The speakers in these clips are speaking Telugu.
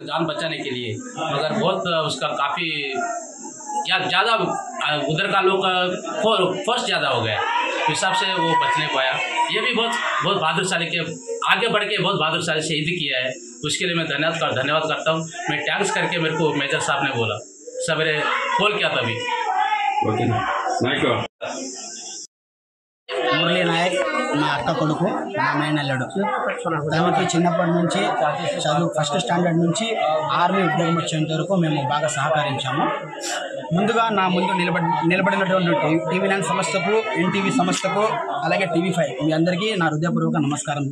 जान बचाने के लिए, मगर बहुत उसका काफ़ी या ज़्यादा उधर का लोग फोर्स ज़्यादा हो गया, इस हिसाब से वो बच नहीं पाया। ये भी बहुत बहादुरशाली के आगे बढ़ के बहुत बहादुरशाली शहीद किया है, उसके लिए मैं धन्यवाद करता हूँ। मैं टैक्स करके मेरे को मेजर साहब ने बोला सवेरे कॉल किया तभी। మురళీ నాయక్ మా అక్క కొడుకు మా మేనల్లుడు. తనకి చిన్నప్పటి నుంచి చదువు ఫస్ట్ స్టాండర్డ్ నుంచి ఆర్మీ ఉద్యోగం వచ్చేంత వరకు మేము బాగా సహకరించాము. ముందుగా నా ముందు నిలబడినటువంటి టీవీ9 సంస్థకు, ఎన్టీవీ సంస్థకు, అలాగే టీవీ5 మీ అందరికీ నా హృదయపూర్వక నమస్కారం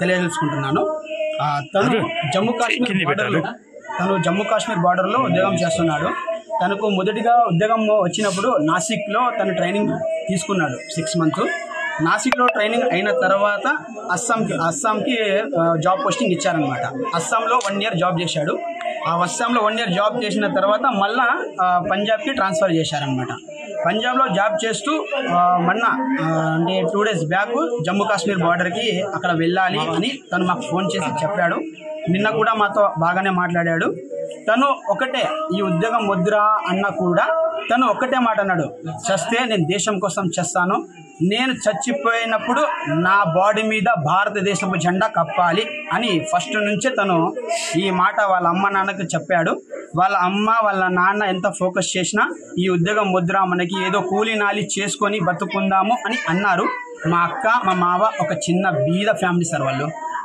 తెలియజేసుకుంటున్నాను. తను జమ్మూ కాశ్మీర్ బార్డర్లో ఉద్యోగం చేస్తున్నాడు. తనకు మొదటిగా ఉద్యోగం వచ్చినప్పుడు నాసిక్లో తను ట్రైనింగ్ తీసుకున్నాడు 6 months. నాసిక్లో ట్రైనింగ్ అయిన తర్వాత అస్సాంకి జాబ్ పోస్టింగ్ ఇచ్చారనమాట. అస్సాంలో 1 year జాబ్ చేశాడు. ఆ అస్సాంలో 1 year జాబ్ చేసిన తర్వాత మళ్ళా పంజాబ్కి ట్రాన్స్ఫర్ చేశారనమాట. పంజాబ్లో జాబ్ చేస్తూ మొన్న అంటే 2 days బ్యాక్ జమ్మూ కాశ్మీర్ బార్డర్కి అక్కడ వెళ్ళాలి అని తను మాకు ఫోన్ చేసి చెప్పాడు. నిన్న కూడా మాతో బాగానే మాట్లాడాడు. తను ఒకటే, ఈ ఉద్యోగం వద్దురా అన్నా కూడా తను ఒక్కటే మాట అన్నాడు, చస్తే నేను దేశం కోసం చేస్తాను, నేను చచ్చిపోయినప్పుడు నా బాడీ మీద భారతదేశపు జెండా కప్పాలి అని ఫస్ట్ నుంచే తను ఈ మాట వాళ్ళ అమ్మ నాన్నకు చెప్పాడు. వాళ్ళ అమ్మ వాళ్ళ నాన్న ఎంత ఫోకస్ చేసినా ఈ ఉద్యోగం వద్దురా, మనకి ఏదో కూలీ నాలి చేసుకొని బతుకుందాము అని అన్నారు. మా అక్క మా మావ ఒక చిన్న బీద ఫ్యామిలీ సార్.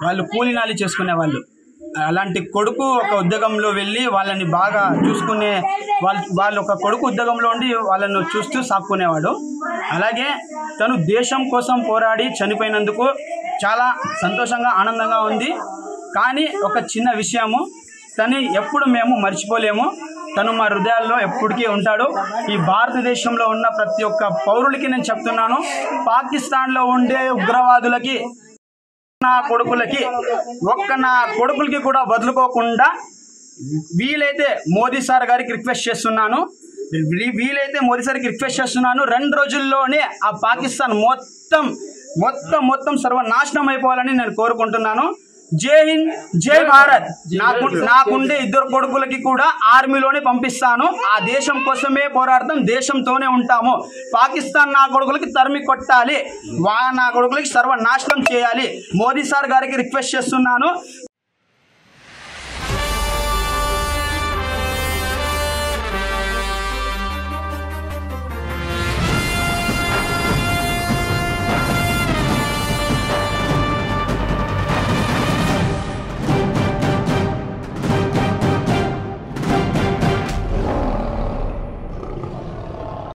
వాళ్ళు కూలీ నాలి చేసుకునే వాళ్ళు. అలాంటి కొడుకు ఒక ఉద్యోగంలో వెళ్ళి వాళ్ళని బాగా చూసుకునే వాళ్ళు ఒక కొడుకు ఉద్యోగంలో ఉండి వాళ్ళను చూస్తూ సాక్కునేవాడు. అలాగే తను దేశం కోసం పోరాడి చనిపోయినందుకు చాలా సంతోషంగా ఆనందంగా ఉంది. కానీ ఒక చిన్న విషయము, తను ఎప్పుడు మేము మర్చిపోలేము. తను మా హృదయాల్లో ఎప్పటికీ ఉంటాడు. ఈ భారతదేశంలో ఉన్న ప్రతి ఒక్క పౌరులకి నేను చెప్తున్నాను, పాకిస్తాన్లో ఉండే ఉగ్రవాదులకి నా కొడుకులకి కూడా వదులుకోకుండా వీలైతే మోదీ సార్ గారికి రిక్వెస్ట్ చేస్తున్నాను 2 రోజుల్లోనే ఆ పాకిస్తాన్ మొత్తం సర్వనాశనం అయిపోవాలని నేను కోరుకుంటున్నాను. జై హింద్, జై భారత్. నాకుండే 2 కొడుకులకి కూడా ఆర్మీలోనే పంపిస్తాను. ఆ దేశం కోసమే పోరాడతాం, దేశంతోనే ఉంటాము. పాకిస్తాన్ నా కొడుకులకి తరిమి కొట్టాలి, నా కొడుకులకి సర్వనాశనం చేయాలి. మోదీ సార్ గారికి రిక్వెస్ట్ చేస్తున్నాను.